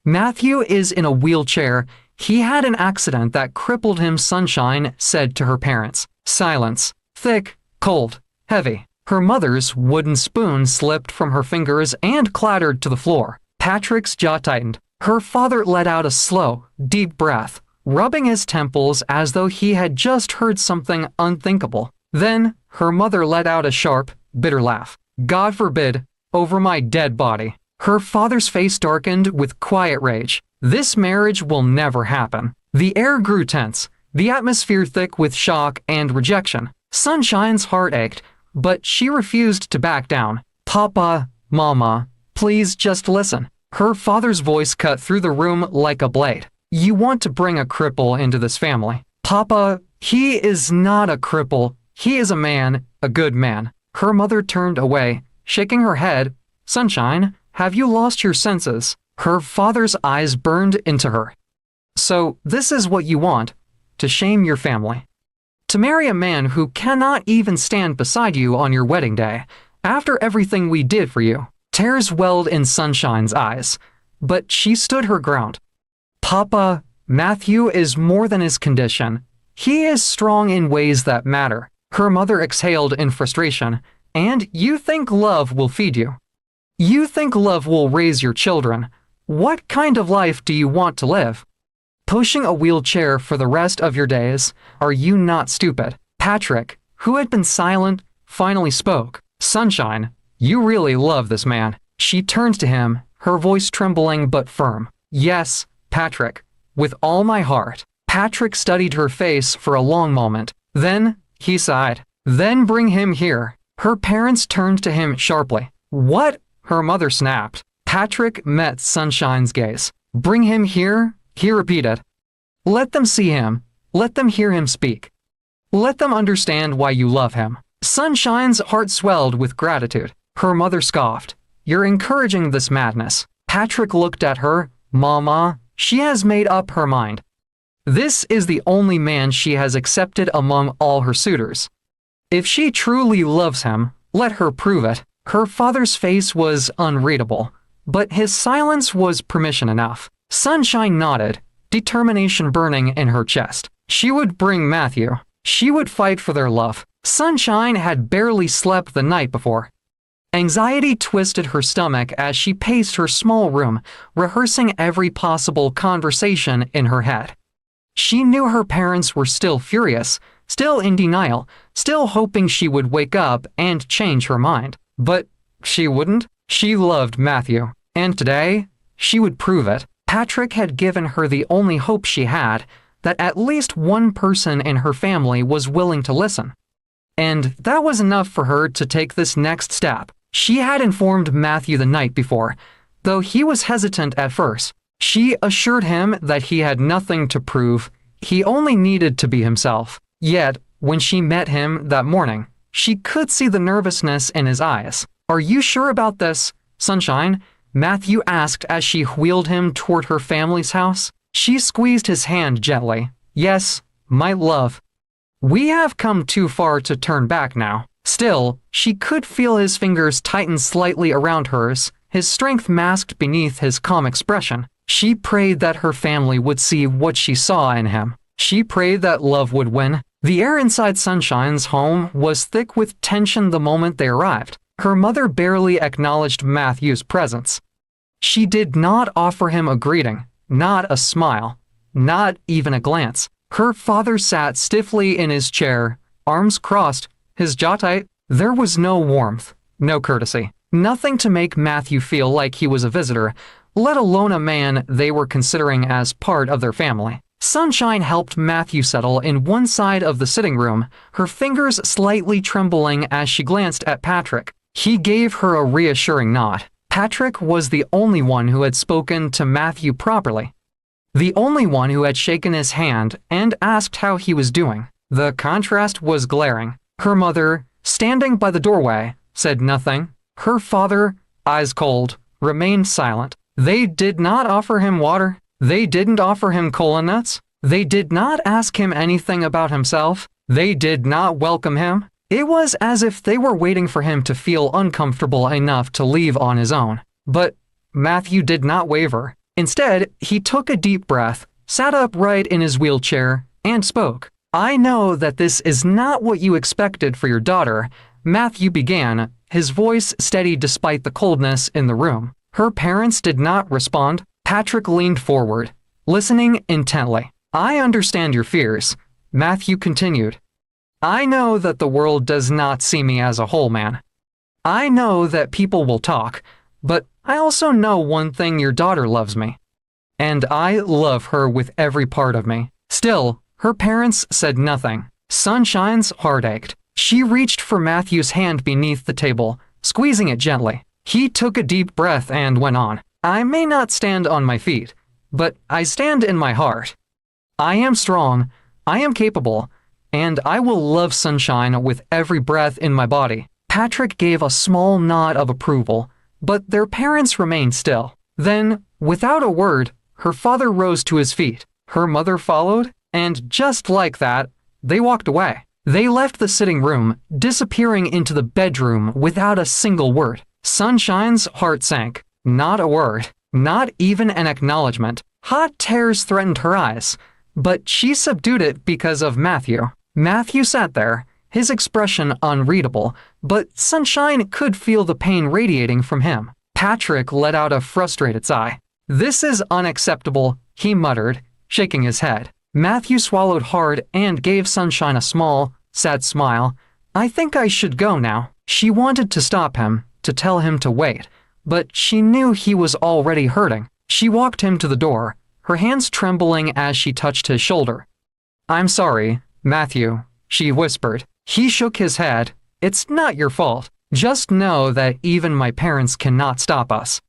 Matthew is in a wheelchair. He had an accident that crippled him, Sunshine said to her parents. Silence. Thick, cold, heavy. Her mother's wooden spoon slipped from her fingers and clattered to the floor. Patrick's jaw tightened. Her father let out a slow, deep breath, rubbing his temples as though he had just heard something unthinkable. Then, her mother let out a sharp, bitter laugh. God forbid, over my dead body. Her father's face darkened with quiet rage. This marriage will never happen. The air grew tense, the atmosphere thick with shock and rejection. Sunshine's heart ached, but she refused to back down. Papa, Mama, please just listen. Her father's voice cut through the room like a blade. You want to bring a cripple into this family. Papa, he is not a cripple. He is a man, a good man. Her mother turned away, shaking her head. Sunshine, have you lost your senses? Her father's eyes burned into her. So this is what you want, to shame your family. To marry a man who cannot even stand beside you on your wedding day, after everything we did for you. Tears welled in Sunshine's eyes, but she stood her ground. Papa, Matthew is more than his condition. He is strong in ways that matter. Her mother exhaled in frustration. And you think love will feed you. You think love will raise your children. What kind of life do you want to live? Pushing a wheelchair for the rest of your days, are you not stupid? Patrick, who had been silent, finally spoke. Sunshine, you really love this man. She turned to him, her voice trembling but firm. Yes, Patrick, with all my heart. Patrick studied her face for a long moment. Then, he sighed. Then bring him here. Her parents turned to him sharply. What? Her mother snapped. Patrick met Sunshine's gaze. Bring him here, he repeated. Let them see him. Let them hear him speak. Let them understand why you love him. Sunshine's heart swelled with gratitude. Her mother scoffed. You're encouraging this madness. Patrick looked at her. Mama, she has made up her mind. This is the only man she has accepted among all her suitors. If she truly loves him, let her prove it. Her father's face was unreadable, but his silence was permission enough. Sunshine nodded, determination burning in her chest. She would bring Matthew. She would fight for their love. Sunshine had barely slept the night before. Anxiety twisted her stomach as she paced her small room, rehearsing every possible conversation in her head. She knew her parents were still furious, still in denial, still hoping she would wake up and change her mind. But she wouldn't. She loved Matthew. And today, she would prove it. Patrick had given her the only hope she had, that at least one person in her family was willing to listen. And that was enough for her to take this next step. She had informed Matthew the night before, though he was hesitant at first. She assured him that he had nothing to prove. He only needed to be himself. Yet, when she met him that morning, she could see the nervousness in his eyes. Are you sure about this, Sunshine? Matthew asked as she wheeled him toward her family's house. She squeezed his hand gently. Yes, my love. We have come too far to turn back now. Still, she could feel his fingers tighten slightly around hers, his strength masked beneath his calm expression. She prayed that her family would see what she saw in him. She prayed that love would win. The air inside Sunshine's home was thick with tension the moment they arrived. Her mother barely acknowledged Matthew's presence. She did not offer him a greeting, not a smile, not even a glance. Her father sat stiffly in his chair, arms crossed, his jaw tight. There was no warmth, no courtesy, nothing to make Matthew feel like he was a visitor, let alone a man they were considering as part of their family. Sunshine helped Matthew settle in one side of the sitting room, her fingers slightly trembling as she glanced at Patrick. He gave her a reassuring nod. Patrick was the only one who had spoken to Matthew properly. The only one who had shaken his hand and asked how he was doing. The contrast was glaring. Her mother, standing by the doorway, said nothing. Her father, eyes cold, remained silent. They did not offer him water. They didn't offer him cola nuts. They did not ask him anything about himself. They did not welcome him. It was as if they were waiting for him to feel uncomfortable enough to leave on his own. But Matthew did not waver. Instead, he took a deep breath, sat upright in his wheelchair, and spoke. "I know that this is not what you expected for your daughter," Matthew began, his voice steady despite the coldness in the room. Her parents did not respond. Patrick leaned forward, listening intently. "I understand your fears," Matthew continued. "I know that the world does not see me as a whole man. I know that people will talk, but I also know one thing: your daughter loves me. And I love her with every part of me." Still, her parents said nothing. Sunshine's heart ached. She reached for Matthew's hand beneath the table, squeezing it gently. He took a deep breath and went on. "I may not stand on my feet, but I stand in my heart. I am strong, I am capable, and I will love Sunshine with every breath in my body." Patrick gave a small nod of approval, but their parents remained still. Then, without a word, her father rose to his feet. Her mother followed, and just like that, they walked away. They left the sitting room, disappearing into the bedroom without a single word. Sunshine's heart sank. Not a word, not even an acknowledgement. Hot tears threatened her eyes, but she subdued it because of Matthew. Matthew sat there, his expression unreadable, but Sunshine could feel the pain radiating from him. Patrick let out a frustrated sigh. "This is unacceptable," he muttered, shaking his head. Matthew swallowed hard and gave Sunshine a small, sad smile. "I think I should go now." She wanted to stop him, to tell him to wait, but she knew he was already hurting. She walked him to the door, her hands trembling as she touched his shoulder. "I'm sorry, Matthew," she whispered. He shook his head. "It's not your fault. Just know that even my parents cannot stop us."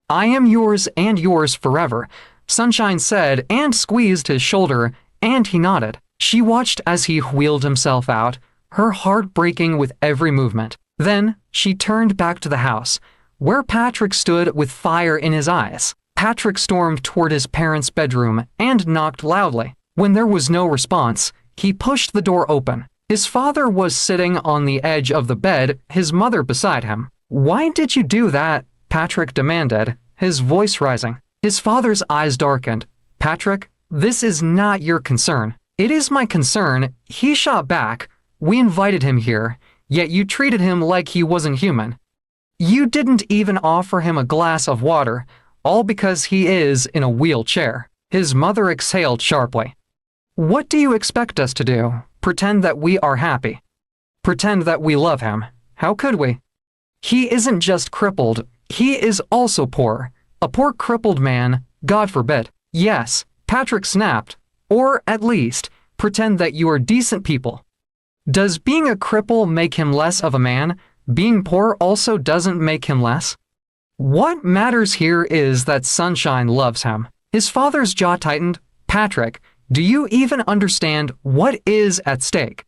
"I am yours and yours forever," Sunshine said and squeezed his shoulder, and he nodded. She watched as he wheeled himself out, her heart breaking with every movement. Then she turned back to the house, where Patrick stood with fire in his eyes. Patrick stormed toward his parents' bedroom and knocked loudly. When there was no response, he pushed the door open. His father was sitting on the edge of the bed, his mother beside him. "Why did you do that?" Patrick demanded, his voice rising. His father's eyes darkened. "Patrick, this is not your concern." "It is my concern," he shot back. "We invited him here, yet you treated him like he wasn't human. You didn't even offer him a glass of water, all because he is in a wheelchair." His mother exhaled sharply. "What do you expect us to do? Pretend that we are happy? Pretend that we love him? How could we? He isn't just crippled, he is also poor. A poor crippled man, God forbid." "Yes," Patrick snapped. "Or at least, pretend that you are decent people. Does being a cripple make him less of a man? Being poor also doesn't make him less. What matters here is that Sunshine loves him." His father's jaw tightened. "Patrick, do you even understand what is at stake?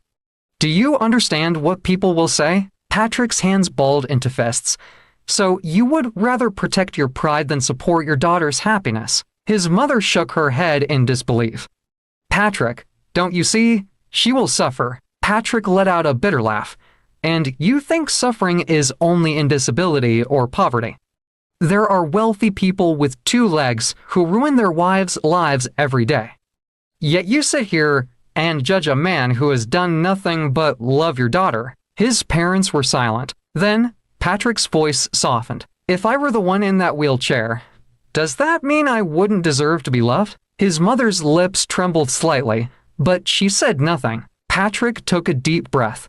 Do you understand what people will say?" Patrick's hands balled into fists. "So you would rather protect your pride than support your daughter's happiness?" His mother shook her head in disbelief. "Patrick, don't you see? She will suffer." Patrick let out a bitter laugh. "And you think suffering is only in disability or poverty? There are wealthy people with 2 legs who ruin their wives' lives every day. Yet you sit here and judge a man who has done nothing but love your daughter." His parents were silent. Then Patrick's voice softened. "If I were the one in that wheelchair, does that mean I wouldn't deserve to be loved?" His mother's lips trembled slightly, but she said nothing. Patrick took a deep breath.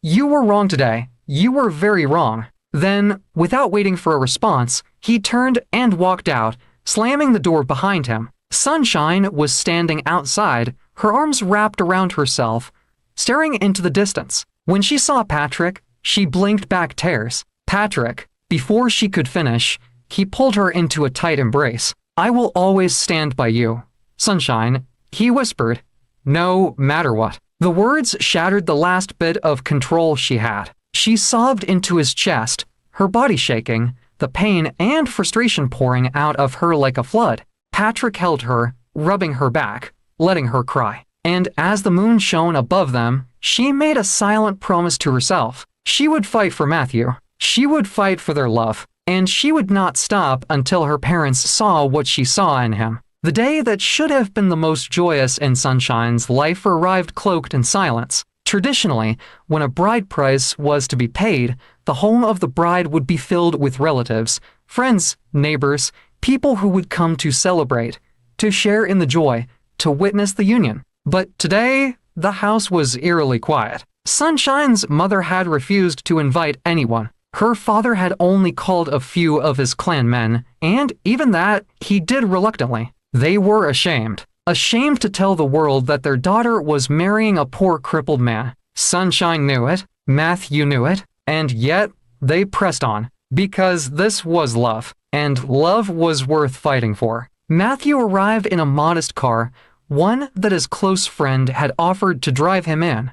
"You were wrong today. You were very wrong." Then, without waiting for a response, he turned and walked out, slamming the door behind him. Sunshine was standing outside, her arms wrapped around herself, staring into the distance. When she saw Patrick, she blinked back tears. "Patrick," before she could finish, he pulled her into a tight embrace. "I will always stand by you, Sunshine," he whispered, "no matter what." The words shattered the last bit of control she had. She sobbed into his chest, her body shaking, the pain and frustration pouring out of her like a flood. Patrick held her, rubbing her back, letting her cry. And as the moon shone above them, she made a silent promise to herself. She would fight for Matthew. She would fight for their love. and she would not stop until her parents saw what she saw in him. The day that should have been the most joyous in Sunshine's life arrived cloaked in silence. Traditionally, when a bride price was to be paid, the home of the bride would be filled with relatives, friends, neighbors, people who would come to celebrate, to share in the joy, to witness the union. But today, the house was eerily quiet. Sunshine's mother had refused to invite anyone. Her father had only called a few of his clan men, and even that he did reluctantly. They were ashamed to tell the world that their daughter was marrying a poor crippled man. Sunshine knew it, Matthew knew it, and yet they pressed on, because this was love, and love was worth fighting for. Matthew arrived in a modest car, one that his close friend had offered to drive him in.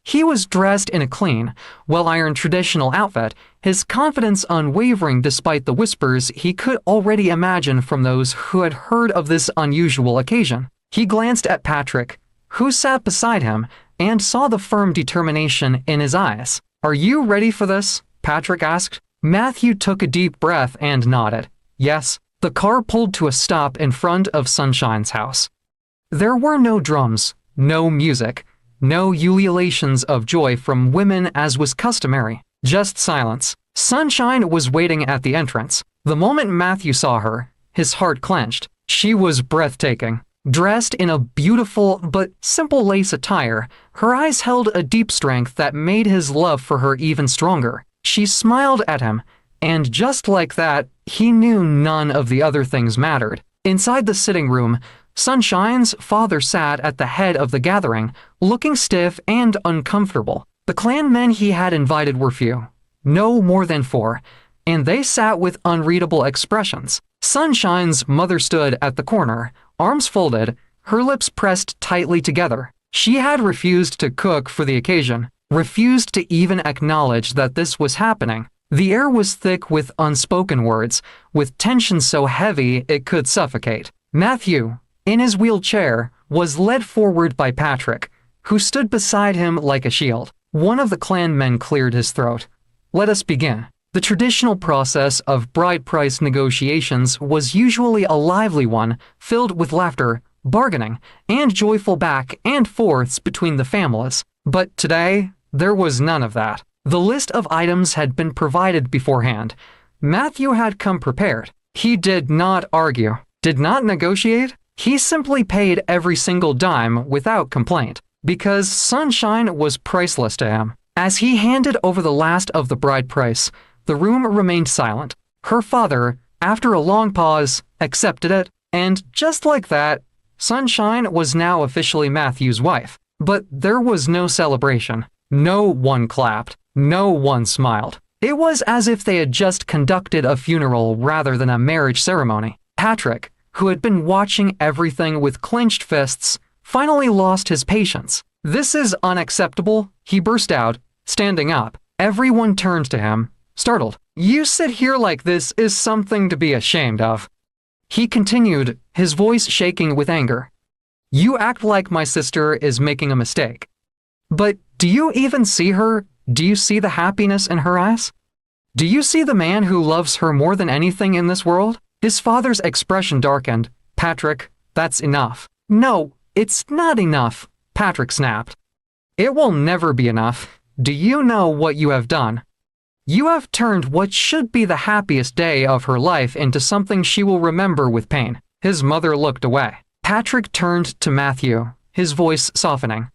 He was dressed in a clean, well-ironed traditional outfit, his confidence unwavering despite the whispers he could already imagine from those who had heard of this unusual occasion. He glanced at Patrick, who sat beside him, and saw the firm determination in his eyes. "Are you ready for this?" Patrick asked. Matthew took a deep breath and nodded. Yes. The car pulled to a stop in front of Sunshine's house. There were no drums, no music, no ululations of joy from women as was customary, just silence. Sunshine was waiting at the entrance. The moment Matthew saw her, his heart clenched. She was breathtaking. Dressed in a beautiful but simple lace attire, her eyes held a deep strength that made his love for her even stronger. She smiled at him, and just like that, he knew none of the other things mattered. Inside the sitting room, Sunshine's father sat at the head of the gathering, looking stiff and uncomfortable. The clan men he had invited were few, no more than 4, and they sat with unreadable expressions. Sunshine's mother stood at the corner, arms folded, her lips pressed tightly together. She had refused to cook for the occasion, refused to even acknowledge that this was happening. The air was thick with unspoken words, with tension so heavy it could suffocate. Matthew, in his wheelchair, was led forward by Patrick, who stood beside him like a shield. One of the clan men cleared his throat. "Let us begin." The traditional process of bride price negotiations was usually a lively one, filled with laughter, bargaining, and joyful back and forths between the families. But today, there was none of that. The list of items had been provided beforehand. Matthew had come prepared. He did not argue, did not negotiate. He simply paid every single dime without complaint, because Sunshine was priceless to him. As he handed over the last of the bride price, the room remained silent. Her father, after a long pause, accepted it, and just like that, Sunshine was now officially Matthew's wife. But there was no celebration. No one clapped. No one smiled. It was as if they had just conducted a funeral rather than a marriage ceremony. Patrick, who had been watching everything with clenched fists, finally lost his patience. "This is unacceptable," he burst out, standing up. Everyone turned to him, startled. "You sit here like this is something to be ashamed of." He continued, his voice shaking with anger. "You act like my sister is making a mistake. But do you even see her? Do you see the happiness in her eyes? Do you see the man who loves her more than anything in this world?" His father's expression darkened. "Patrick, that's enough." "No, it's not enough," Patrick snapped. "It will never be enough. Do you know what you have done? You have turned what should be the happiest day of her life into something she will remember with pain." His mother looked away. Patrick turned to Matthew, his voice softening.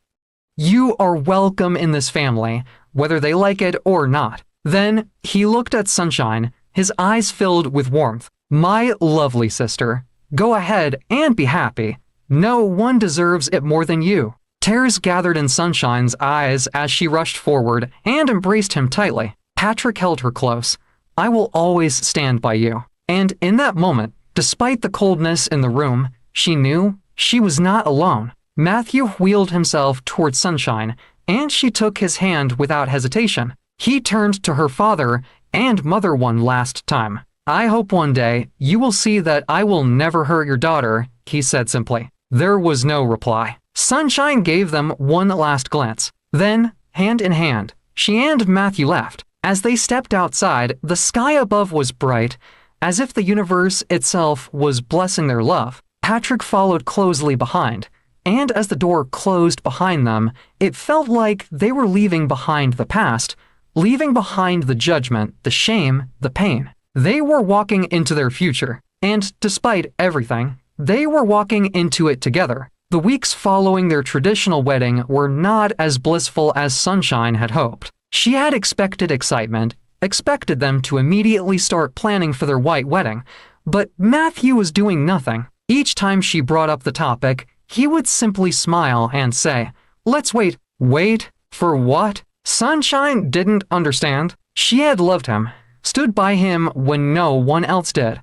"You are welcome in this family, whether they like it or not." Then he looked at Sunshine, his eyes filled with warmth. "My lovely sister, go ahead and be happy. No one deserves it more than you." Tears gathered in Sunshine's eyes as she rushed forward and embraced him tightly. Patrick held her close. "I will always stand by you." And in that moment, despite the coldness in the room, she knew she was not alone. Matthew wheeled himself toward Sunshine, and she took his hand without hesitation. He turned to her father and mother one last time. "I hope one day you will see that I will never hurt your daughter," he said simply. There was no reply. Sunshine gave them one last glance. Then, hand in hand, she and Matthew left. As they stepped outside, the sky above was bright, as if the universe itself was blessing their love. Patrick followed closely behind, and as the door closed behind them, it felt like they were leaving behind the past, leaving behind the judgment, the shame, the pain. They were walking into their future, and despite everything, they were walking into it together. The weeks following their traditional wedding were not as blissful as Sunshine had hoped. She had expected excitement, expected them to immediately start planning for their white wedding, but Matthew was doing nothing. Each time she brought up the topic, he would simply smile and say, "Let's wait." Wait? For what? Sunshine didn't understand. She had loved him, stood by him when no one else did.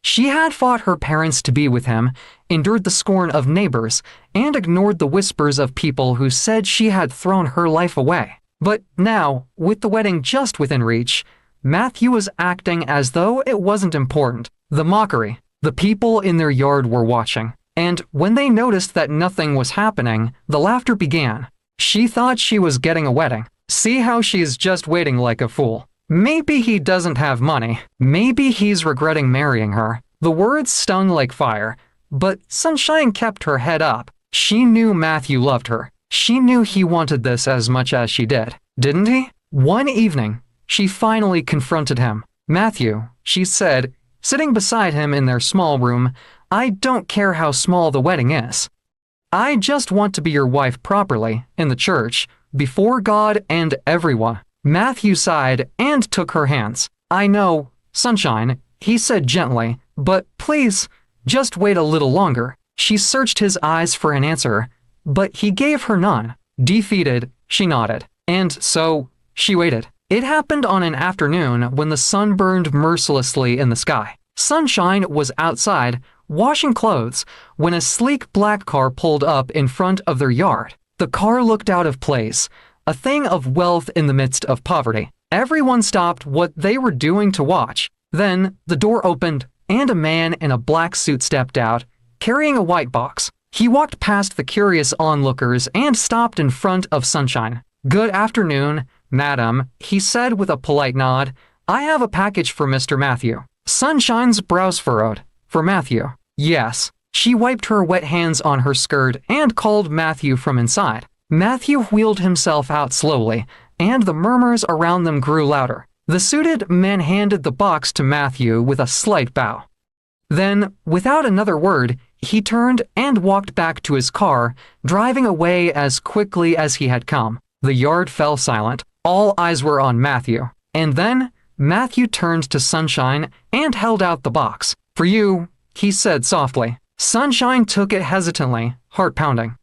She had fought her parents to be with him, endured the scorn of neighbors, and ignored the whispers of people who said she had thrown her life away. But now, with the wedding just within reach, Matthew was acting as though it wasn't important. The mockery. The people in their yard were watching, and when they noticed that nothing was happening, the laughter began. She thought she was getting a wedding. See how she's just waiting like a fool. Maybe he doesn't have money. Maybe he's regretting marrying her. The words stung like fire, but Sunshine kept her head up. She knew Matthew loved her. She knew he wanted this as much as she did, didn't he? One evening, she finally confronted him. "Matthew," she said, sitting beside him in their small room, "I don't care how small the wedding is. I just want to be your wife properly, in the church, before God and everyone." Matthew sighed and took her hands. "I know, Sunshine," he said gently, "but please, just wait a little longer." She searched his eyes for an answer, but he gave her none. Defeated, she nodded. And so, she waited. It happened on an afternoon when the sun burned mercilessly in the sky. Sunshine was outside, washing clothes, when a sleek black car pulled up in front of their yard. The car looked out of place, a thing of wealth in the midst of poverty. Everyone stopped what they were doing to watch. Then, the door opened, and a man in a black suit stepped out, carrying a white box. He walked past the curious onlookers and stopped in front of Sunshine. "Good afternoon, madam," he said with a polite nod. "I have a package for Mr. Matthew." Sunshine's brows furrowed. "For Matthew?" "Yes." She wiped her wet hands on her skirt and called Matthew from inside. Matthew wheeled himself out slowly, and the murmurs around them grew louder. The suited man handed the box to Matthew with a slight bow. Then, without another word, he turned and walked back to his car, driving away as quickly as he had come. The yard fell silent. All eyes were on Matthew. And then, Matthew turned to Sunshine and held out the box. "For you," he said softly. Sunshine took it hesitantly, heart pounding.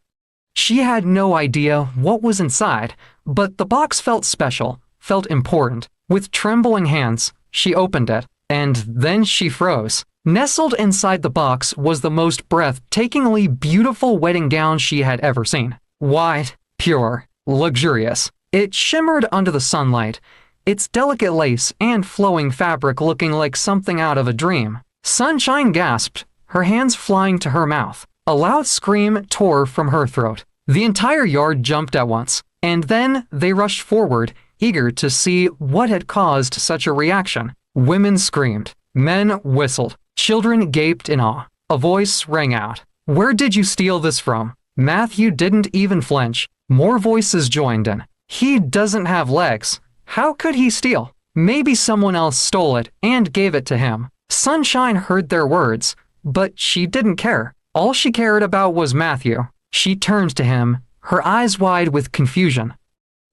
She had no idea what was inside, but the box felt special, felt important. With trembling hands, she opened it, and then she froze. Nestled inside the box was the most breathtakingly beautiful wedding gown she had ever seen. White, pure, luxurious. It shimmered under the sunlight, its delicate lace and flowing fabric looking like something out of a dream. Sunshine gasped, her hands flying to her mouth. A loud scream tore from her throat. The entire yard jumped at once, and then they rushed forward, eager to see what had caused such a reaction. Women screamed. Men whistled. Children gaped in awe. A voice rang out. "Where did you steal this from?" Matthew didn't even flinch. More voices joined in. "He doesn't have legs. How could he steal? Maybe someone else stole it and gave it to him." Sunshine heard their words, but she didn't care. All she cared about was Matthew. She turned to him, her eyes wide with confusion.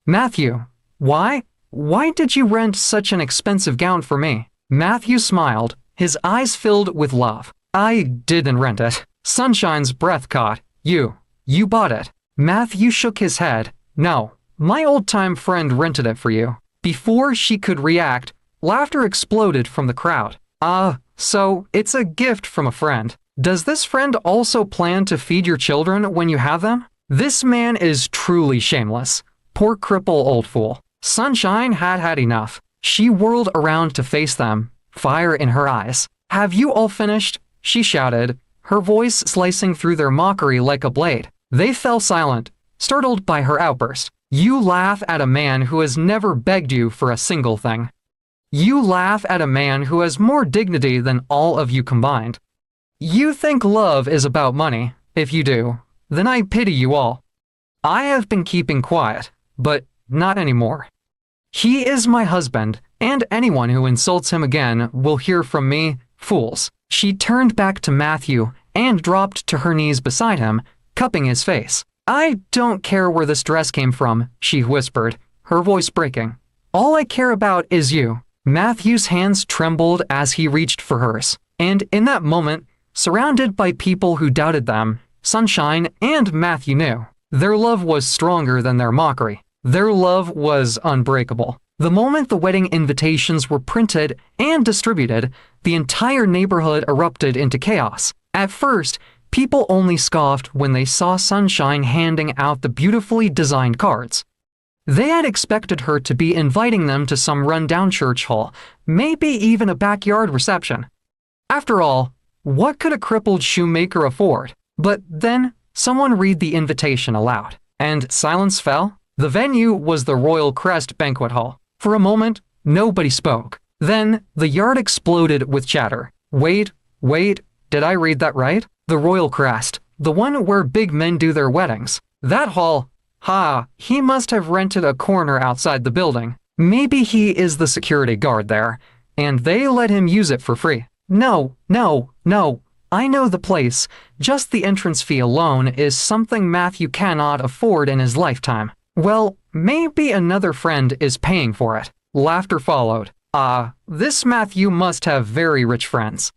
"Matthew, why did you rent such an expensive gown for me?" Matthew smiled, his eyes filled with love. "I didn't rent it." Sunshine's breath caught. You bought it." Matthew shook his head. "No, my old-time friend rented it for you." Before she could react, laughter exploded from the crowd. So it's a gift from a friend. Does this friend also plan to feed your children when you have them? This man is truly shameless. Poor cripple old fool. Sunshine had had enough. She whirled around to face them, fire in her eyes. "Have you all finished?" she shouted, her voice slicing through their mockery like a blade. They fell silent, startled by her outburst. You laugh at a man who has never begged you for a single thing. You laugh at a man who has more dignity than all of you combined. You think love is about money. If you do, then I pity you all. I have been keeping quiet, but not anymore. He is my husband, and anyone who insults him again will hear from me, fools." She turned back to Matthew and dropped to her knees beside him, cupping his face. "I don't care where this dress came from," she whispered, her voice breaking. "All I care about is you." Matthew's hands trembled as he reached for hers, and in that moment, surrounded by people who doubted them, Sunshine and Matthew knew. Their love was stronger than their mockery. Their love was unbreakable. The moment the wedding invitations were printed and distributed, the entire neighborhood erupted into chaos. At first, people only scoffed when they saw Sunshine handing out the beautifully designed cards. They had expected her to be inviting them to some run-down church hall, maybe even a backyard reception. After all, what could a crippled shoemaker afford? But then, someone read the invitation aloud, and silence fell. The venue was the Royal Crest Banquet Hall. For a moment, nobody spoke. Then, the yard exploded with chatter. Wait, did I read that right? The Royal Crest, the one where big men do their weddings. That hall, he must have rented a corner outside the building. Maybe he is the security guard there, and they let him use it for free. No. I know the place. Just the entrance fee alone is something Matthew cannot afford in his lifetime. Well, maybe another friend is paying for it. Laughter followed. This Matthew must have very rich friends.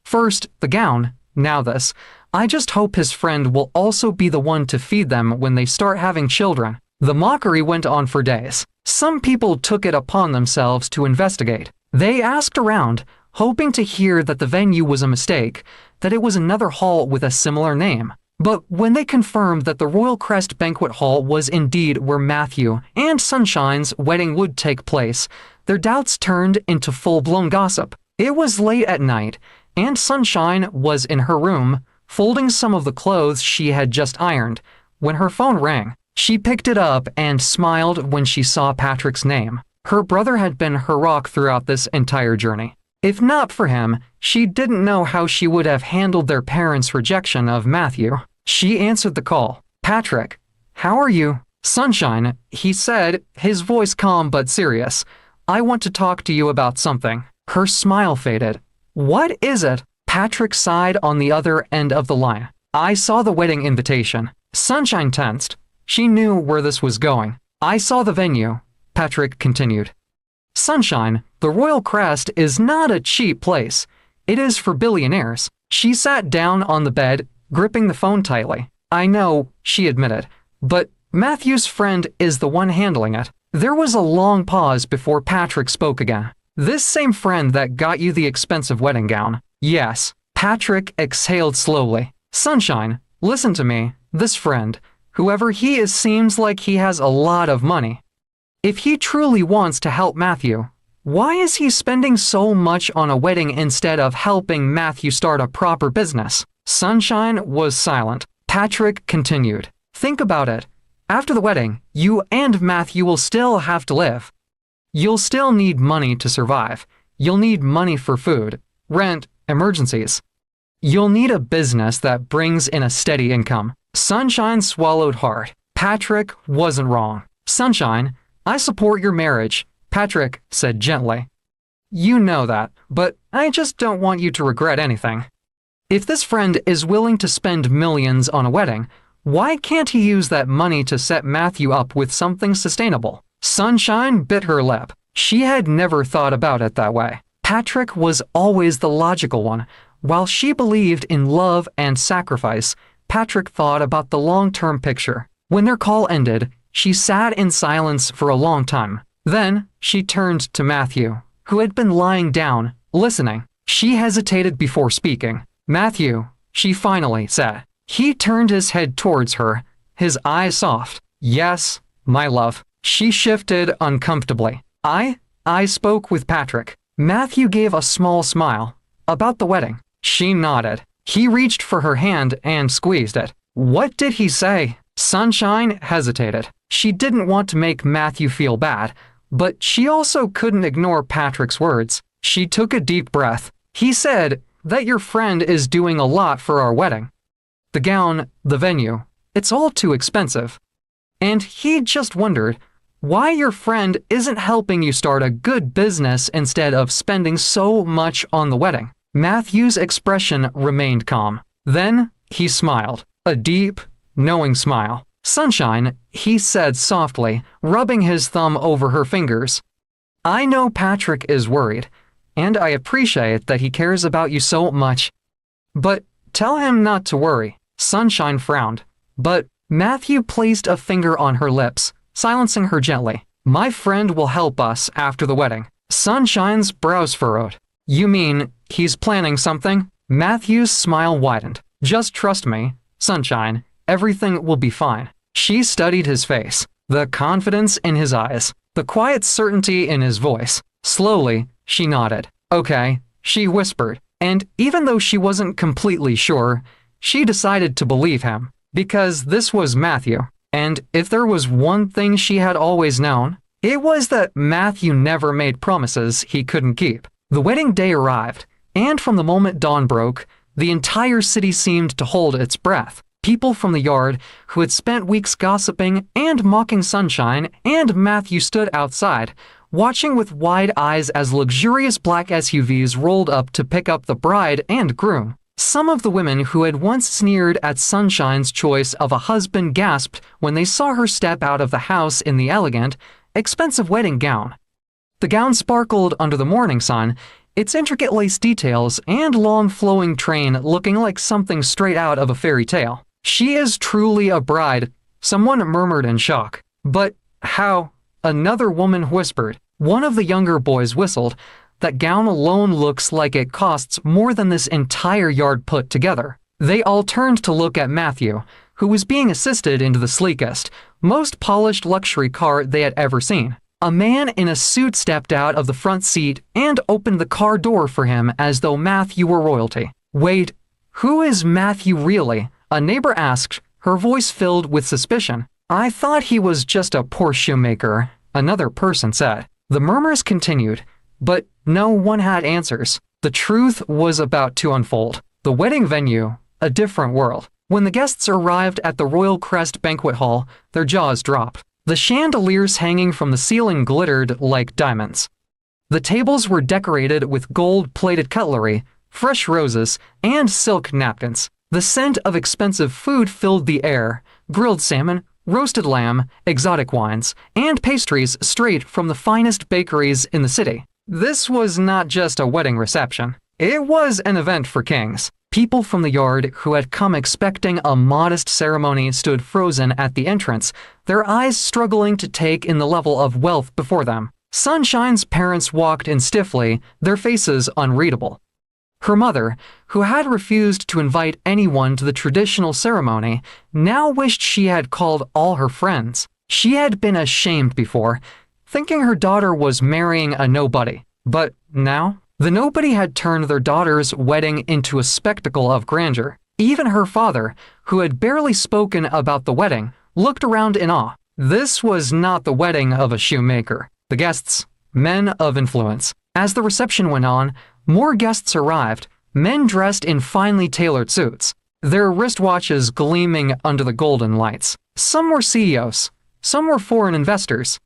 First, the gown, now this. I just hope his friend will also be the one to feed them when they start having children. The mockery went on for days. Some people took it upon themselves to investigate. They asked around, hoping to hear that the venue was a mistake, that it was another hall with a similar name. But when they confirmed that the Royal Crest Banquet Hall was indeed where Matthew and Sunshine's wedding would take place, their doubts turned into full-blown gossip. It was late at night, and Sunshine was in her room, folding some of the clothes she had just ironed, when her phone rang. She picked it up and smiled when she saw Patrick's name. Her brother had been her rock throughout this entire journey. If not for him, she didn't know how she would have handled their parents' rejection of Matthew. She answered the call. "Patrick, how are you?" "Sunshine," he said, his voice calm but serious. "I want to talk to you about something." Her smile faded. "What is it?" Patrick sighed on the other end of the line. "I saw the wedding invitation." Sunshine tensed. She knew where this was going. "I saw the venue," Patrick continued. "Sunshine, the Royal Crest is not a cheap place. It is for billionaires." She sat down on the bed, gripping the phone tightly. "I know," she admitted, "but Matthew's friend is the one handling it." There was a long pause before Patrick spoke again. "This same friend that got you the expensive wedding gown?" "Yes." Patrick exhaled slowly. "Sunshine, listen to me. This friend, whoever he is, seems like he has a lot of money. If he truly wants to help Matthew, why is he spending so much on a wedding instead of helping Matthew start a proper business?" Sunshine was silent. Patrick continued. "Think about it. After the wedding, you and Matthew will still have to live. You'll still need money to survive. You'll need money for food, rent, emergencies. You'll need a business that brings in a steady income." Sunshine swallowed hard. Patrick wasn't wrong. "Sunshine, I support your marriage," Patrick said gently. "You know that, but I just don't want you to regret anything. If this friend is willing to spend millions on a wedding, why can't he use that money to set Matthew up with something sustainable?" Sunshine bit her lip. She had never thought about it that way. Patrick was always the logical one. While she believed in love and sacrifice, Patrick thought about the long-term picture. When their call ended, she sat in silence for a long time. Then, she turned to Matthew, who had been lying down, listening. She hesitated before speaking. "Matthew," she finally said. He turned his head towards her, his eyes soft. "Yes, my love." She shifted uncomfortably. I spoke with Patrick." Matthew gave a small smile. "About the wedding." She nodded. He reached for her hand and squeezed it. "What did he say?" Sunshine hesitated. She didn't want to make Matthew feel bad, but she also couldn't ignore Patrick's words. She took a deep breath. He said that your friend is doing a lot for our wedding. The gown, the venue, it's all too expensive. And he just wondered why your friend isn't helping you start a good business instead of spending so much on the wedding. Matthew's expression remained calm. Then he smiled, a deep, knowing smile. Sunshine, he said softly, rubbing his thumb over her fingers. I know Patrick is worried, and I appreciate that he cares about you so much. But tell him not to worry. Sunshine frowned, but Matthew placed a finger on her lips, silencing her gently. My friend will help us after the wedding. Sunshine's brows furrowed. You mean he's planning something? Matthew's smile widened. Just trust me, Sunshine. Everything will be fine. She studied his face, the confidence in his eyes, the quiet certainty in his voice. Slowly, she nodded. Okay, she whispered, and even though she wasn't completely sure, she decided to believe him, because this was Matthew. And if there was one thing she had always known, it was that Matthew never made promises he couldn't keep. The wedding day arrived, and from the moment dawn broke, the entire city seemed to hold its breath. People from the yard, who had spent weeks gossiping and mocking Sunshine, and Matthew stood outside, watching with wide eyes as luxurious black SUVs rolled up to pick up the bride and groom. Some of the women who had once sneered at Sunshine's choice of a husband gasped when they saw her step out of the house in the elegant, expensive wedding gown. The gown sparkled under the morning sun, its intricate lace details and long flowing train looking like something straight out of a fairy tale. She is truly a bride, someone murmured in shock. But how? Another woman whispered. One of the younger boys whistled. That gown alone looks like it costs more than this entire yard put together. They all turned to look at Matthew, who was being assisted into the sleekest, most polished luxury car they had ever seen. A man in a suit stepped out of the front seat and opened the car door for him as though Matthew were royalty. Wait, who is Matthew really? A neighbor asked, her voice filled with suspicion. I thought he was just a poor shoemaker, another person said. The murmurs continued, but no one had answers. The truth was about to unfold. The wedding venue, a different world. When the guests arrived at the Royal Crest Banquet Hall, their jaws dropped. The chandeliers hanging from the ceiling glittered like diamonds. The tables were decorated with gold-plated cutlery, fresh roses, and silk napkins. The scent of expensive food filled the air, grilled salmon, roasted lamb, exotic wines, and pastries straight from the finest bakeries in the city. This was not just a wedding reception. It was an event for kings. People from the yard who had come expecting a modest ceremony stood frozen at the entrance, their eyes struggling to take in the level of wealth before them. Sunshine's parents walked in stiffly, their faces unreadable. Her mother, who had refused to invite anyone to the traditional ceremony, now wished she had called all her friends. She had been ashamed before, thinking her daughter was marrying a nobody. But now, the nobody had turned their daughter's wedding into a spectacle of grandeur. Even her father, who had barely spoken about the wedding, looked around in awe. This was not the wedding of a shoemaker. The guests, men of influence. As the reception went on, more guests arrived, men dressed in finely tailored suits, their wristwatches gleaming under the golden lights. Some were CEOs, some were foreign investors,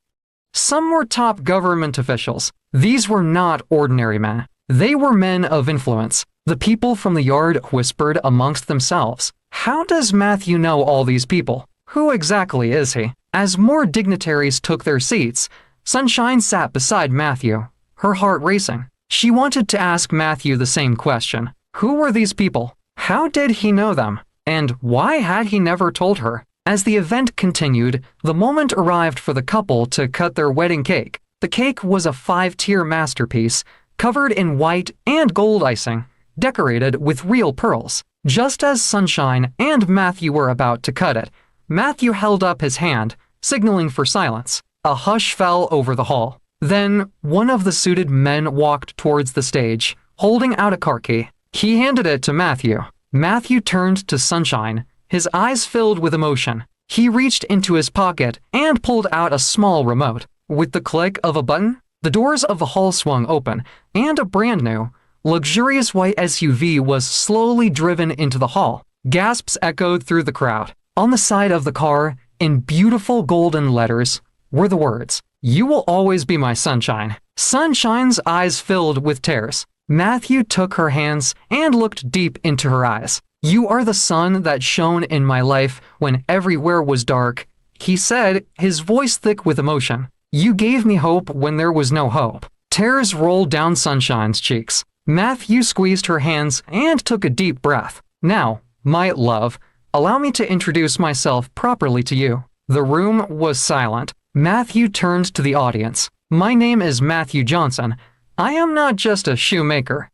some were top government officials. These were not ordinary men. They were men of influence. The people from the yard whispered amongst themselves. How does Matthew know all these people? Who exactly is he? As more dignitaries took their seats, Sunshine sat beside Matthew, her heart racing. She wanted to ask Matthew the same question. Who were these people? How did he know them? And why had he never told her? As the event continued, the moment arrived for the couple to cut their wedding cake. The cake was a 5-tier masterpiece, covered in white and gold icing, decorated with real pearls. Just as Sunshine and Matthew were about to cut it, Matthew held up his hand, signaling for silence. A hush fell over the hall. Then, one of the suited men walked towards the stage, holding out a car key. He handed it to Matthew. Matthew turned to Sunshine, his eyes filled with emotion. He reached into his pocket and pulled out a small remote. With the click of a button, the doors of the hall swung open, and a brand new, luxurious white SUV was slowly driven into the hall. Gasps echoed through the crowd. On the side of the car, in beautiful golden letters, were the words, "You will always be my sunshine." Sunshine's eyes filled with tears. Matthew took her hands and looked deep into her eyes. "You are the sun that shone in my life when everywhere was dark," he said, his voice thick with emotion. "You gave me hope when there was no hope." Tears rolled down Sunshine's cheeks. Matthew squeezed her hands and took a deep breath. "Now, my love, allow me to introduce myself properly to you." The room was silent. Matthew turned to the audience. "My name is Matthew Johnson. I am not just a shoemaker.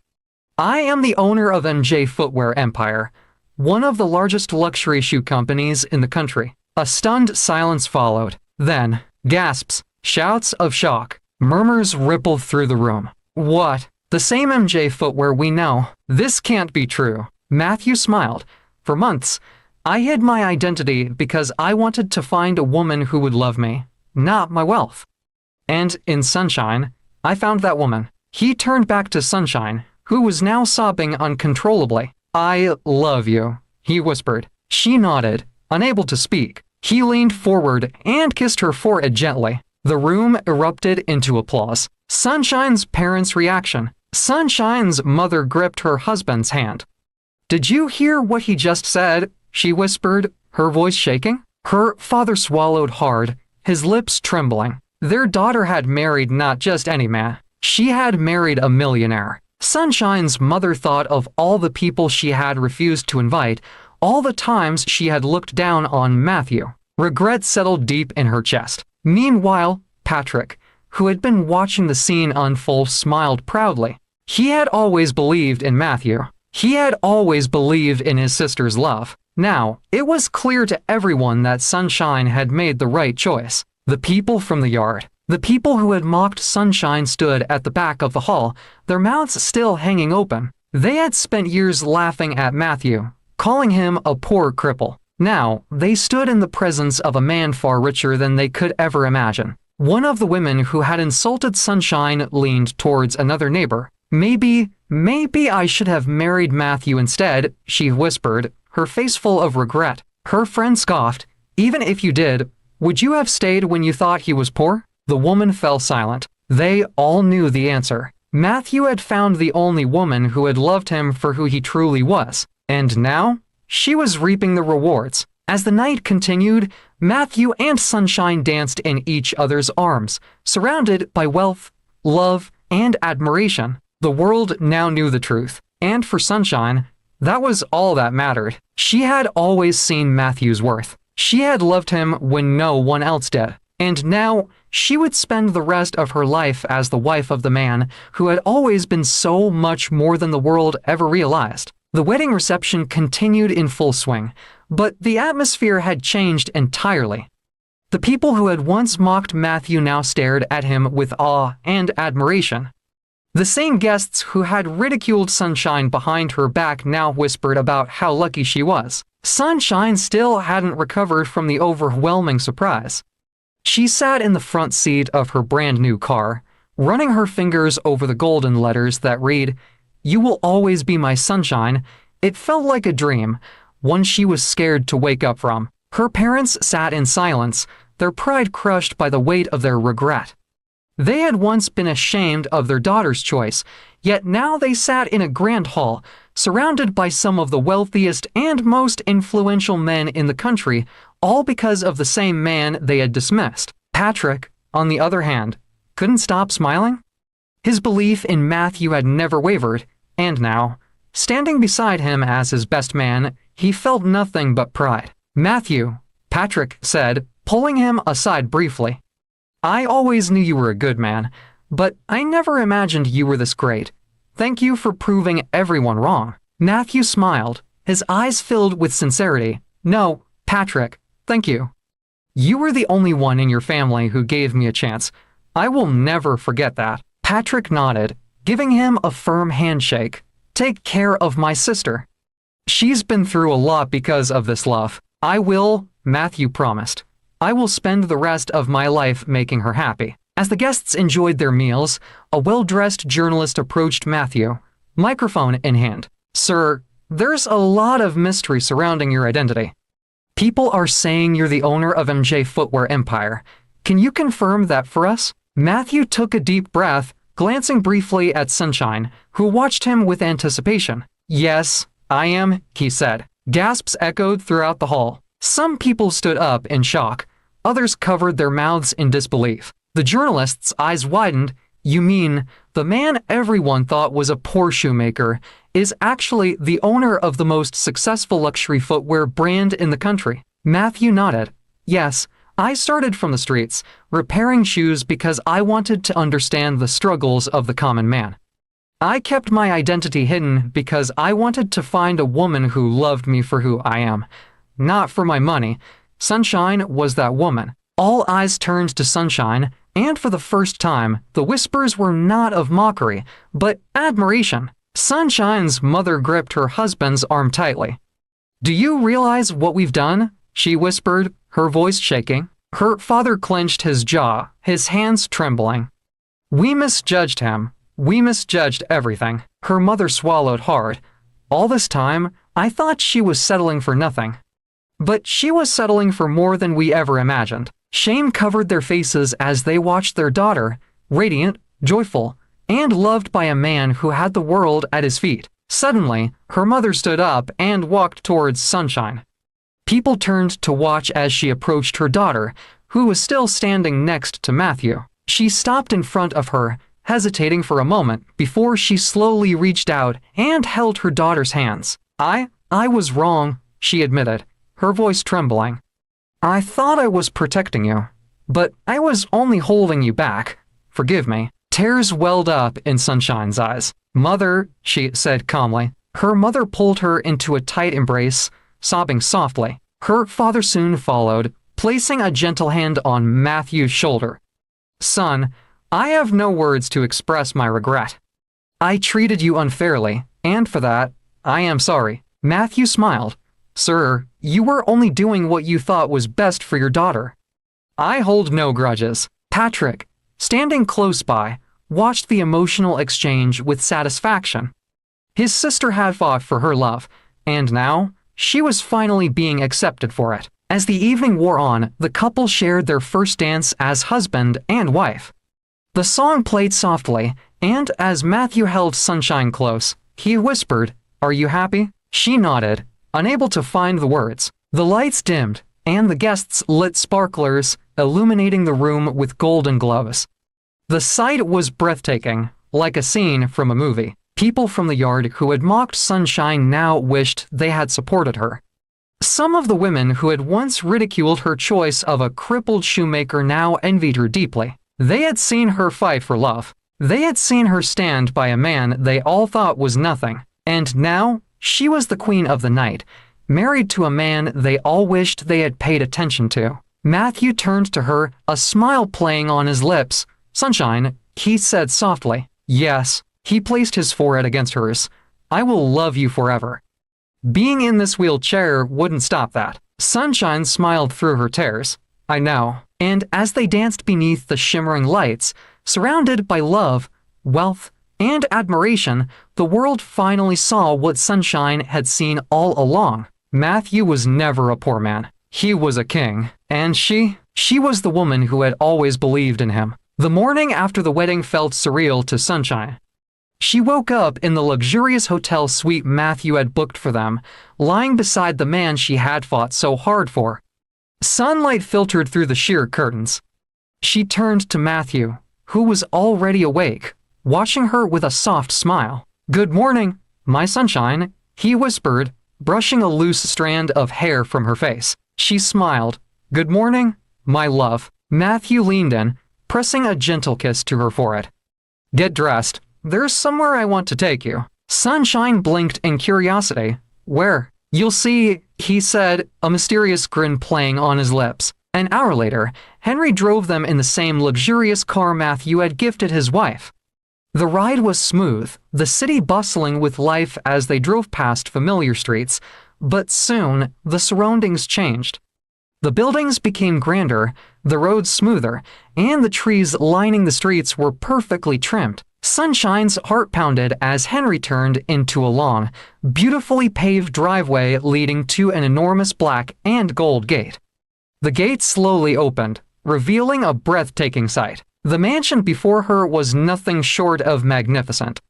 I am the owner of MJ Footwear Empire, one of the largest luxury shoe companies in the country." A stunned silence followed. Then, gasps, shouts of shock, murmurs rippled through the room. "What? The same MJ Footwear we know? This can't be true." Matthew smiled. "For months, I hid my identity because I wanted to find a woman who would love me, not my wealth. And in Sunshine, I found that woman." He turned back to Sunshine, who was now sobbing uncontrollably. "I love you," he whispered. She nodded, unable to speak. He leaned forward and kissed her forehead gently. The room erupted into applause. Sunshine's parents' reaction. Sunshine's mother gripped her husband's hand. "Did you hear what he just said?" she whispered, her voice shaking. Her father swallowed hard, his lips trembling. Their daughter had married not just any man. She had married a millionaire. Sunshine's mother thought of all the people she had refused to invite, all the times she had looked down on Matthew. Regret settled deep in her chest. Meanwhile, Patrick, who had been watching the scene unfold, smiled proudly. He had always believed in Matthew. He had always believed in his sister's love. Now, it was clear to everyone that Sunshine had made the right choice. The people from the yard, the people who had mocked Sunshine, stood at the back of the hall, their mouths still hanging open. They had spent years laughing at Matthew, calling him a poor cripple. Now, they stood in the presence of a man far richer than they could ever imagine. One of the women who had insulted Sunshine leaned towards another neighbor. Maybe I should have married Matthew instead," she whispered, her face full of regret. Her friend scoffed. "Even if you did, would you have stayed when you thought he was poor?" The woman fell silent. They all knew the answer. Matthew had found the only woman who had loved him for who he truly was. And now, she was reaping the rewards. As the night continued, Matthew and Sunshine danced in each other's arms, surrounded by wealth, love, and admiration. The world now knew the truth. And for Sunshine, that was all that mattered. She had always seen Matthew's worth. She had loved him when no one else did. And now, she would spend the rest of her life as the wife of the man who had always been so much more than the world ever realized. The wedding reception continued in full swing, but the atmosphere had changed entirely. The people who had once mocked Matthew now stared at him with awe and admiration. The same guests who had ridiculed Sunshine behind her back now whispered about how lucky she was. Sunshine still hadn't recovered from the overwhelming surprise. She sat in the front seat of her brand new car, running her fingers over the golden letters that read, "You will always be my sunshine." It felt like a dream, one she was scared to wake up from. Her parents sat in silence, their pride crushed by the weight of their regret. They had once been ashamed of their daughter's choice, yet now they sat in a grand hall, surrounded by some of the wealthiest and most influential men in the country, all because of the same man they had dismissed. Patrick, on the other hand, couldn't stop smiling. His belief in Matthew had never wavered, and now, standing beside him as his best man, he felt nothing but pride. "Matthew," Patrick said, pulling him aside briefly. "I always knew you were a good man, but I never imagined you were this great. Thank you for proving everyone wrong." Matthew smiled, his eyes filled with sincerity. "No, Patrick, thank you. You were the only one in your family who gave me a chance. I will never forget that." Patrick nodded, giving him a firm handshake. "Take care of my sister. She's been through a lot because of this love. I will, Matthew promised. "I will spend the rest of my life making her happy." As the guests enjoyed their meals, a well-dressed journalist approached Matthew, microphone in hand. "Sir, there's a lot of mystery surrounding your identity. People are saying you're the owner of MJ Footwear Empire. Can you confirm that for us?" Matthew took a deep breath, glancing briefly at Sunshine, who watched him with anticipation. "Yes, I am," he said. Gasps echoed throughout the hall. Some people stood up in shock. Others covered their mouths in disbelief. The journalist's eyes widened. "You mean the man everyone thought was a poor shoemaker is actually the owner of the most successful luxury footwear brand in the country?" Matthew nodded. "Yes, I started from the streets, repairing shoes because I wanted to understand the struggles of the common man. I kept my identity hidden because I wanted to find a woman who loved me for who I am, not for my money. Sunshine was that woman." All eyes turned to Sunshine, and for the first time, the whispers were not of mockery, but admiration. Sunshine's mother gripped her husband's arm tightly. "Do you realize what we've done?" she whispered, her voice shaking. Her father clenched his jaw, his hands trembling. "We misjudged him. We misjudged everything." Her mother swallowed hard. "All this time, I thought she was settling for nothing. But she was settling for more than we ever imagined." Shame covered their faces as they watched their daughter, radiant, joyful, and loved by a man who had the world at his feet. Suddenly, her mother stood up and walked towards Sunshine. People turned to watch as she approached her daughter, who was still standing next to Matthew. She stopped in front of her, hesitating for a moment before she slowly reached out and held her daughter's hands. I was wrong," she admitted, her voice trembling. "I thought I was protecting you, but I was only holding you back. Forgive me." Tears welled up in Sunshine's eyes. "Mother," she said calmly. Her mother pulled her into a tight embrace, sobbing softly. Her father soon followed, placing a gentle hand on Matthew's shoulder. "Son, I have no words to express my regret. I treated you unfairly, and for that, I am sorry." Matthew smiled. "Sir, you were only doing what you thought was best for your daughter. I hold no grudges." Patrick, standing close by, watched the emotional exchange with satisfaction. His sister had fought for her love, and now she was finally being accepted for it. As the evening wore on, the couple shared their first dance as husband and wife. The song played softly, and as Matthew held Sunshine close, he whispered, "Are you happy?" She nodded, unable to find the words. The lights dimmed, and the guests lit sparklers, illuminating the room with golden glows. The sight was breathtaking, like a scene from a movie. People from the yard who had mocked Sunshine now wished they had supported her. Some of the women who had once ridiculed her choice of a crippled shoemaker now envied her deeply. They had seen her fight for love. They had seen her stand by a man they all thought was nothing. And now, she was the queen of the night, married to a man they all wished they had paid attention to. Matthew turned to her, a smile playing on his lips. "Sunshine," he said softly. "Yes." He placed his forehead against hers. "I will love you forever." Being in this wheelchair wouldn't stop that. Sunshine smiled through her tears. "I know." And as they danced beneath the shimmering lights, surrounded by love, wealth, and admiration, the world finally saw what Sunshine had seen all along. Matthew was never a poor man. He was a king. And she was the woman who had always believed in him. The morning after the wedding felt surreal to Sunshine. She woke up in the luxurious hotel suite Matthew had booked for them, lying beside the man she had fought so hard for. Sunlight filtered through the sheer curtains. She turned to Matthew, who was already awake, watching her with a soft smile. "Good morning, my sunshine," he whispered, brushing a loose strand of hair from her face. She smiled. "Good morning, my love." Matthew leaned in, pressing a gentle kiss to her forehead. "Get dressed. There's somewhere I want to take you." Sunshine blinked in curiosity. "Where?" "You'll see," he said, a mysterious grin playing on his lips. An hour later, Henry drove them in the same luxurious car Matthew had gifted his wife. The ride was smooth, the city bustling with life as they drove past familiar streets, but soon the surroundings changed. The buildings became grander, the roads smoother, and the trees lining the streets were perfectly trimmed. Sunshine's heart pounded as Henry turned into a long, beautifully paved driveway leading to an enormous black and gold gate. The gate slowly opened, revealing a breathtaking sight. The mansion before her was nothing short of magnificent.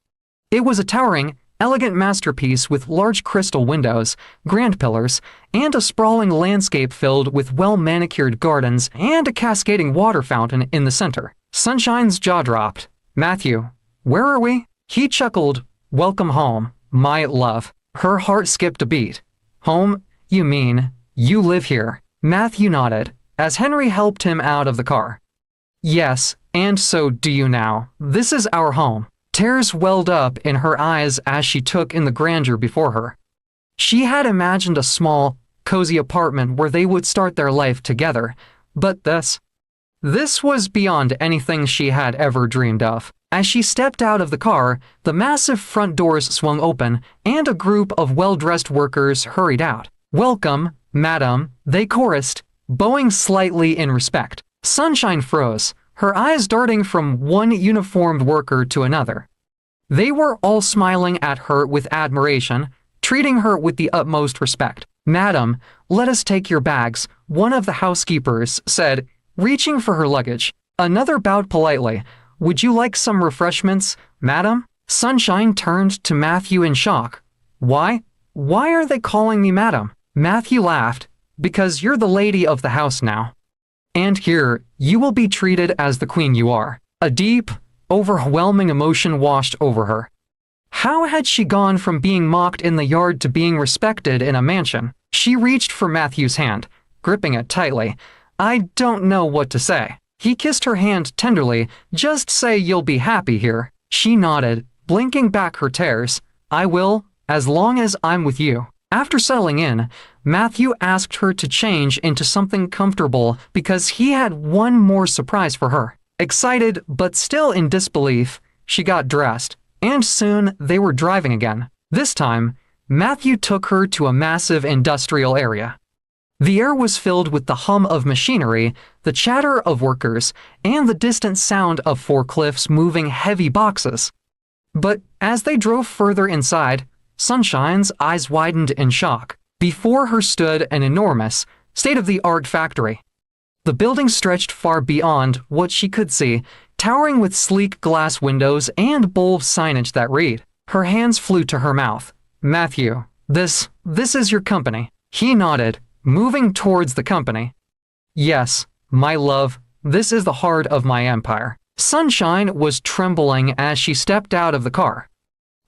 It was a towering, elegant masterpiece with large crystal windows, grand pillars, and a sprawling landscape filled with well-manicured gardens and a cascading water fountain in the center. Sunshine's jaw dropped. "Matthew, where are we?" He chuckled. "Welcome home, my love." Her heart skipped a beat. "Home? You mean you live here?" Matthew nodded, as Henry helped him out of the car. "Yes, and so do you now. This is our home." Tears welled up in her eyes as she took in the grandeur before her. She had imagined a small, cozy apartment where they would start their life together, but this was beyond anything she had ever dreamed of. As she stepped out of the car, the massive front doors swung open, and a group of well-dressed workers hurried out. "Welcome, madam," they chorused, bowing slightly in respect. Sunshine froze, her eyes darting from one uniformed worker to another. They were all smiling at her with admiration, treating her with the utmost respect. "Madam, let us take your bags," one of the housekeepers said, reaching for her luggage. Another bowed politely. "Would you like some refreshments, madam?" Sunshine turned to Matthew in shock. Why are they calling me madam?" Matthew laughed. "Because you're the lady of the house now. And here, you will be treated as the queen you are." A deep, overwhelming emotion washed over her. How had she gone from being mocked in the yard to being respected in a mansion? She reached for Matthew's hand, gripping it tightly. "I don't know what to say." He kissed her hand tenderly. "Just say you'll be happy here." She nodded, blinking back her tears. "I will, as long as I'm with you." After settling in, Matthew asked her to change into something comfortable because he had one more surprise for her. Excited, but still in disbelief, she got dressed, and soon they were driving again. This time, Matthew took her to a massive industrial area. The air was filled with the hum of machinery, the chatter of workers, and the distant sound of forklifts moving heavy boxes. But as they drove further inside, Sunshine's eyes widened in shock. Before her stood an enormous, state-of-the-art factory. The building stretched far beyond what she could see, towering with sleek glass windows and bold signage that read. Her hands flew to her mouth. "Matthew, this is your company." He nodded, moving towards the company. "Yes, my love, this is the heart of my empire." Sunshine was trembling as she stepped out of the car.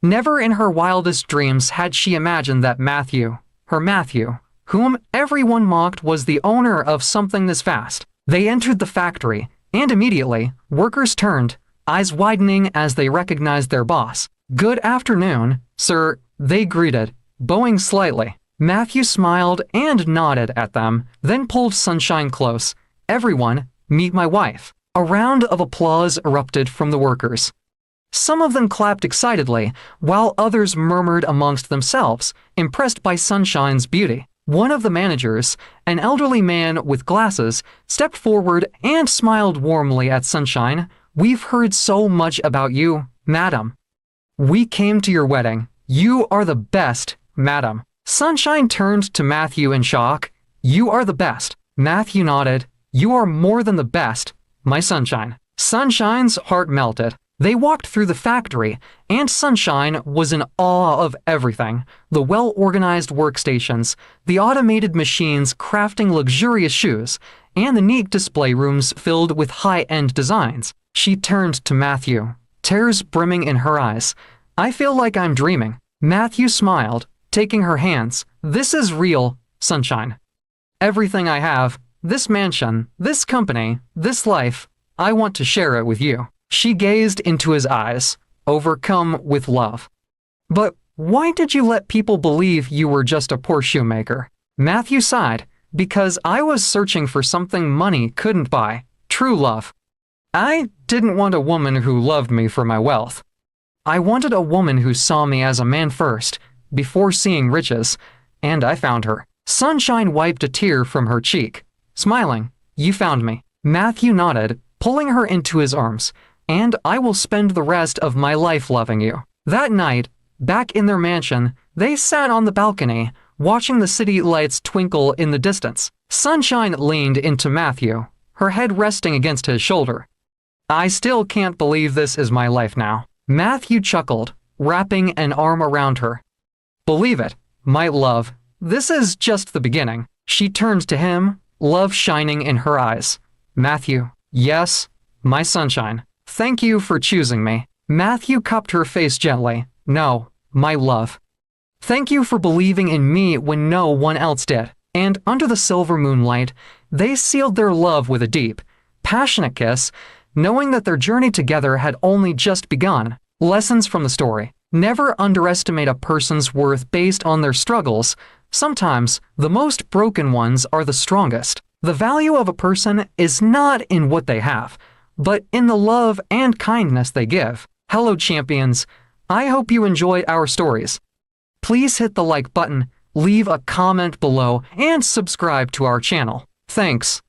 Never in her wildest dreams had she imagined that Matthew, her Matthew, whom everyone mocked, was the owner of something this vast. They entered the factory, and immediately, workers turned, eyes widening as they recognized their boss. "Good afternoon, sir," they greeted, bowing slightly. Matthew smiled and nodded at them, then pulled Sunshine close. "Everyone, meet my wife." A round of applause erupted from the workers. Some of them clapped excitedly, while others murmured amongst themselves, impressed by Sunshine's beauty. One of the managers, an elderly man with glasses, stepped forward and smiled warmly at Sunshine. "We've heard so much about you, madam. We came to your wedding. You are the best, madam." Sunshine turned to Matthew in shock. "You are the best." Matthew nodded. "You are more than the best, my Sunshine." Sunshine's heart melted. They walked through the factory, and Sunshine was in awe of everything. The well-organized workstations, the automated machines crafting luxurious shoes, and the neat display rooms filled with high-end designs. She turned to Matthew, tears brimming in her eyes. "I feel like I'm dreaming." Matthew smiled, taking her hands. "This is real, Sunshine. Everything I have, this mansion, this company, this life, I want to share it with you." She gazed into his eyes, overcome with love. "But why did you let people believe you were just a poor shoemaker?" Matthew sighed. "Because I was searching for something money couldn't buy, true love. I didn't want a woman who loved me for my wealth. I wanted a woman who saw me as a man first, before seeing riches, and I found her." Sunshine wiped a tear from her cheek. smiling. You found me. Matthew nodded, pulling her into his arms. And I will spend the rest of my life loving you. That night, back in their mansion, they sat on the balcony, watching the city lights twinkle in the distance. Sunshine leaned into Matthew, her head resting against his shoulder. I still can't believe this is my life now. Matthew chuckled, wrapping an arm around her. Believe it, my love, this is just the beginning. She turned to him, love shining in her eyes. Matthew, yes, my sunshine. Thank you for choosing me. Matthew cupped her face gently. No, my love. Thank you for believing in me when no one else did. And under the silver moonlight, they sealed their love with a deep, passionate kiss, knowing that their journey together had only just begun. Lessons from the story. Never underestimate a person's worth based on their struggles. Sometimes, the most broken ones are the strongest. The value of a person is not in what they have, but in the love and kindness they give. Hello, champions. I hope you enjoyed our stories. Please hit the like button, leave a comment below, and subscribe to our channel. Thanks.